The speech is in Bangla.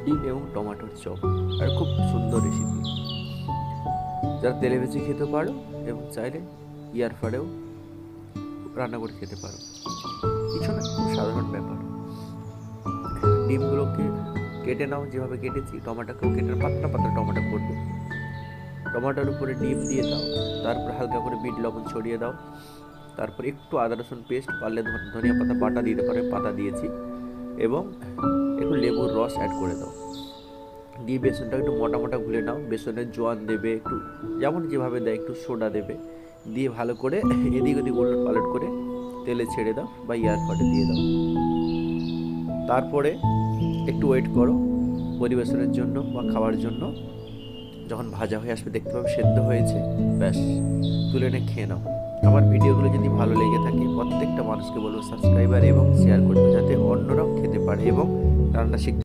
ডিম এবং টমেটোর চপ, আর খুব সুন্দর রেসিপি। যারা তেলে ভেজে খেতে পারো এবং চাইলে এয়ার ফ্রায়ারেও রান্না করে খেতে পারো, কিছু না, খুব সাধারণ ব্যাপার। ডিমগুলোকে কেটে নাও যেভাবে কেটেছি, টমেটোকেও কেটে পাতলা পাতলা টমেটো করবে। টমেটোর উপরে ডিম দিয়ে দাও, তারপর হালকা করে বিট লবণ ছড়িয়ে দাও, তারপর একটু আদা রসুন পেস্ট, পারলে ধনিয়া পাতা বাটা দিতে পারে, পাতা দিয়েছি, এবং একটু লেবুর রস অ্যাড করে দাও। দিয়ে বেসনটা একটু মোটা মোটা গুলে নাও, বেসনের জোয়ান দেবে একটু, যেমন যেভাবে দেয়, একটু সোডা দেবে, দিয়ে ভালো করে এদিক ওদিক উলট পালট করে তেলে ছেড়ে দাও বা এয়ার ফ্রায়ারে দিয়ে দাও। তারপরে একটু ওয়েট করো পরিবেশনের জন্য বা খাওয়ার জন্য। যখন ভাজা হয়ে আসবে দেখতে পাবে সেদ্ধ হয়েছে, ব্যাস তুলে এনে খেয়ে নাও। আমার ভিডিওগুলো যদি ভালো লেগে থাকে প্রত্যেকটা মানুষকে বলবো সাবস্ক্রাইবার এবং শেয়ার করতে, যাতে অন্যরাও খেতে পারে এবং রান্না শিখতে